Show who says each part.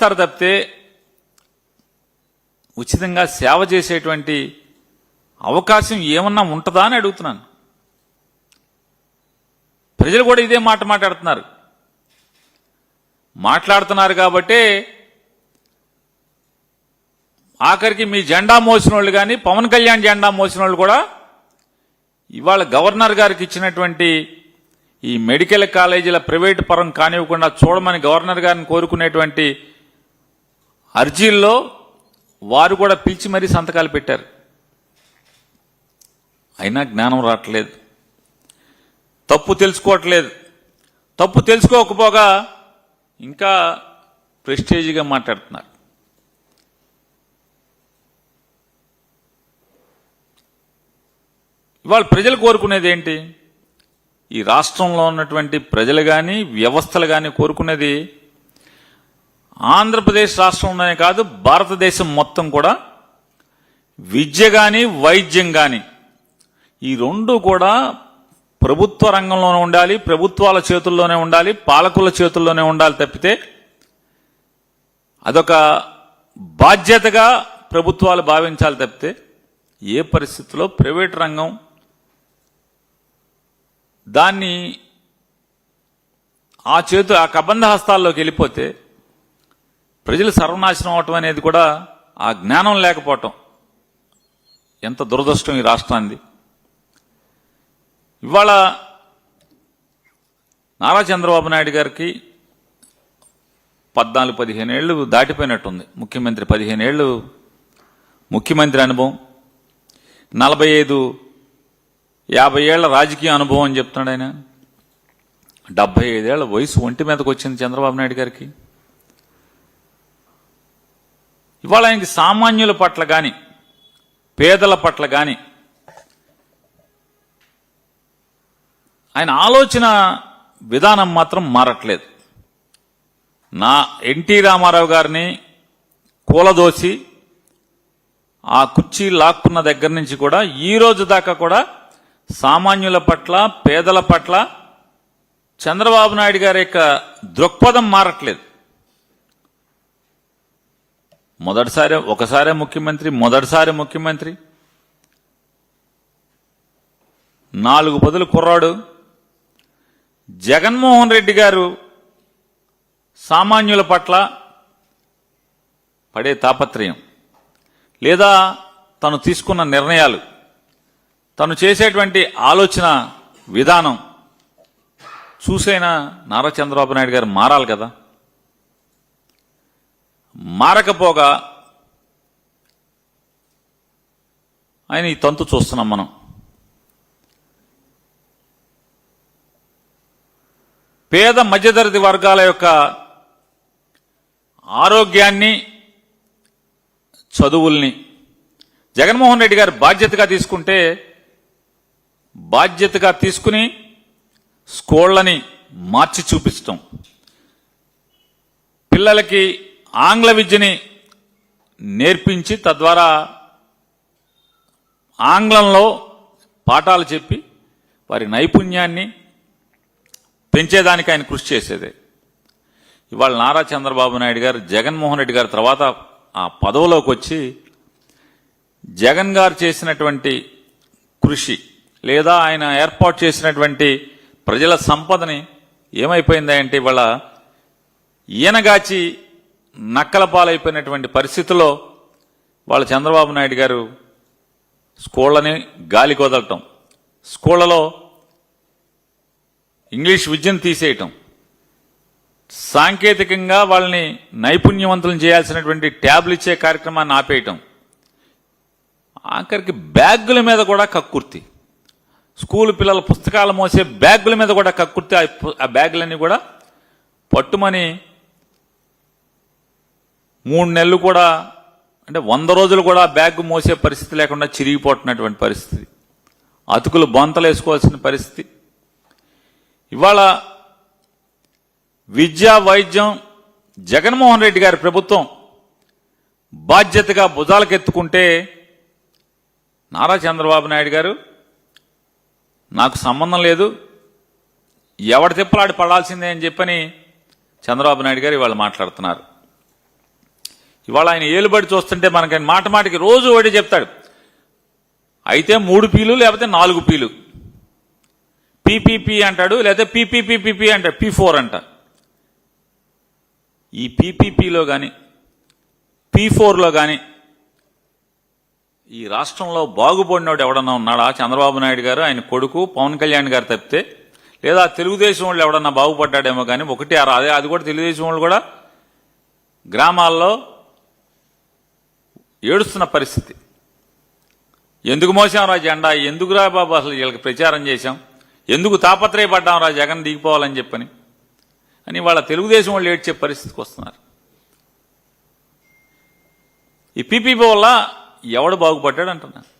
Speaker 1: చేస్తారు తప్పితే ఉచితంగా సేవ చేసేటువంటి అవకాశం ఏమన్నా ఉంటుందా అని అడుగుతున్నాను. ప్రజలు కూడా ఇదే మాట మాట్లాడుతున్నారు కాబట్టే ఆఖరికి మీ జెండా మోసిన వాళ్ళు కానీ పవన్ కళ్యాణ్ జెండా మోసిన వాళ్ళు కూడా ఇవాళ గవర్నర్ గారికి ఇచ్చినటువంటి ఈ మెడికల్ కాలేజీల ప్రైవేటు పరం కానివ్వకుండా చూడమని గవర్నర్ గారిని కోరుకునేటువంటి అర్జీల్లో వారు కూడా పిలిచి మరీ సంతకాలు పెట్టారు. అయినా జ్ఞానం రావట్లేదు, తప్పు తెలుసుకోవట్లేదు. తప్పు తెలుసుకోకపోగా ఇంకా ప్రెస్టేజ్గా మాట్లాడుతున్నారు. ఇవాళ ప్రజలు కోరుకునేది ఏంటి? ఈ రాష్ట్రంలో ఉన్నటువంటి ప్రజలు కానీ వ్యవస్థలు కానీ కోరుకునేది ఆంధ్రప్రదేశ్ రాష్ట్రంలోనే కాదు భారతదేశం మొత్తం కూడా విద్య కానీ వైద్యం కానీ ఈ రెండు కూడా ప్రభుత్వ రంగంలోనే ఉండాలి, ప్రభుత్వాల చేతుల్లోనే ఉండాలి, పాలకుల చేతుల్లోనే ఉండాలి తప్పితే అదొక బాధ్యతగా ప్రభుత్వాలు భావించాలి తప్పితే ఏ పరిస్థితుల్లో ప్రైవేట్ రంగం దాన్ని ఆ కబంధ హస్తాల్లోకి వెళ్ళిపోతే ప్రజలు సర్వనాశనం అవటం అనేది కూడా ఆ జ్ఞానం లేకపోవటం ఎంత దురదృష్టం ఈ రాష్ట్రానికి. ఇవాళ నారా చంద్రబాబు నాయుడు గారికి 14-15 ఏళ్ళు దాటిపోయినట్టుంది. ముఖ్యమంత్రి 15 ఏళ్ళు ముఖ్యమంత్రి అనుభవం, 45-50 ఏళ్ల రాజకీయ అనుభవం అని చెప్తున్నాడు ఆయన. 75 ఏళ్ల వయసు ఒంటి మీదకి వచ్చింది చంద్రబాబు నాయుడు గారికి. ఇవాళ ఆయనకి సామాన్యుల పట్ల కానీ పేదల పట్ల కానీ ఆయన ఆలోచన విధానం మాత్రం మారట్లేదు. ఎన్టీ రామారావు గారిని కూలదోసి ఆ కుర్చీ లాక్కున్న దగ్గర నుంచి కూడా ఈ రోజు దాకా కూడా సామాన్యుల పట్ల పేదల పట్ల చంద్రబాబు నాయుడు గారి యొక్క దృక్పథం మారట్లేదు. ఒకసారి ముఖ్యమంత్రి 4 పదులు కుర్రాడు. జగన్మోహన్ రెడ్డి గారు సామాన్యుల పట్ల పడే తాపత్రయం లేదా తను తీసుకున్న నిర్ణయాలు, తను చేసేటువంటి ఆలోచన విధానం చూసైనా నారా చంద్రబాబు నాయుడు గారు మారాలి కదా. మారకపోగా ఆయన ఈ తంతు చూస్తున్నాం మనం. పేద మధ్యతరగతి వర్గాల యొక్క ఆరోగ్యాన్ని, చదువుల్ని జగన్మోహన్ రెడ్డి గారు బాధ్యతగా తీసుకుని స్కూళ్లని మార్చి చూపించటం, పిల్లలకి ఆంగ్ల విద్యని నేర్పించి తద్వారా ఆంగ్లంలో పాఠాలు చెప్పి వారి నైపుణ్యాన్ని పెంచేదానికి ఆయన కృషి చేసేదే. ఇవాళ నారా చంద్రబాబు నాయుడు గారు జగన్మోహన్ రెడ్డి గారి తర్వాత ఆ పదవిలోకి వచ్చి జగన్ గారు చేసినటువంటి కృషి లేదా ఆయన ఏర్పాటు చేసినటువంటి ప్రజల సంపదని ఏమైపోయింది అంటే ఇవాళ ఈయనగాచి నక్కల పాలైపోయినటువంటి పరిస్థితుల్లో వాళ్ళ చంద్రబాబు నాయుడు గారు స్కూళ్ళని గాలికి వదలటం, స్కూళ్లలో ఇంగ్లీష్ విద్యను తీసేయటం, సాంకేతికంగా వాళ్ళని నైపుణ్యవంతులను చేయాల్సినటువంటి ట్యాబ్లు ఇచ్చే కార్యక్రమాన్ని ఆపేయటం, ఆఖరికి బ్యాగుల మీద కూడా కక్కుర్తి, స్కూల్ పిల్లల పుస్తకాలు మోసే బ్యాగుల మీద కూడా కక్కుర్తి. ఆ బ్యాగులన్నీ కూడా పట్టుమని 3 నెలలు కూడా అంటే 100 రోజులు కూడా బ్యాగ్ మోసే పరిస్థితి లేకుండా చిరిగిపోతున్నటువంటి పరిస్థితి, అతుకులు బొంతలు వేసుకోవాల్సిన పరిస్థితి. ఇవాళ విద్యా వైద్యం జగన్మోహన్ రెడ్డి గారి ప్రభుత్వం బాధ్యతగా భుజాలకెత్తుకుంటే నారా చంద్రబాబు నాయుడు గారు నాకు సంబంధం లేదు, ఎవడి తిప్పలాడి పడాల్సిందే అని చెప్పని చంద్రబాబు నాయుడు గారు ఇవాళ మాట్లాడుతున్నారు. ఇవాళ ఆయన ఏలుబడి చూస్తుంటే మనకి మాట మాటికి రోజు ఒకటి చెప్తాడు, అయితే 3 పీలు లేకపోతే 4 పీలు, పీపీపీ అంటాడు, లేకపోతే పీపీపీపీ అంటాడు, P4 అంట. ఈ పీపీపీలో కానీ P4లో కానీ ఈ రాష్ట్రంలో బాగుపడినోడు ఎవడన్నా ఉన్నాడా? చంద్రబాబు నాయుడు గారు, ఆయన కొడుకు పవన్ కళ్యాణ్ గారు తప్పితే, లేదా తెలుగుదేశం వాళ్ళు ఎవడన్నా బాగుపడ్డాడేమో కానీ ఒకటి అదే, అది కూడా తెలుగుదేశం వాళ్ళు కూడా గ్రామాల్లో ఏడుస్తున్న పరిస్థితి. ఎందుకు మోసాం రా జెండా, ఎందుకురా బాబు అసలు వీళ్ళకి ప్రచారం చేశాం, ఎందుకు తాపత్రయపడ్డాం రా జగన్ దిగిపోవాలని చెప్పని అని వాళ్ళ తెలుగుదేశం వాళ్ళు ఏడ్చే పరిస్థితికి వస్తున్నారు. ఈ పీపీపీ వల్ల ఎవడు బాగుపడ్డాడు అంటున్నారు.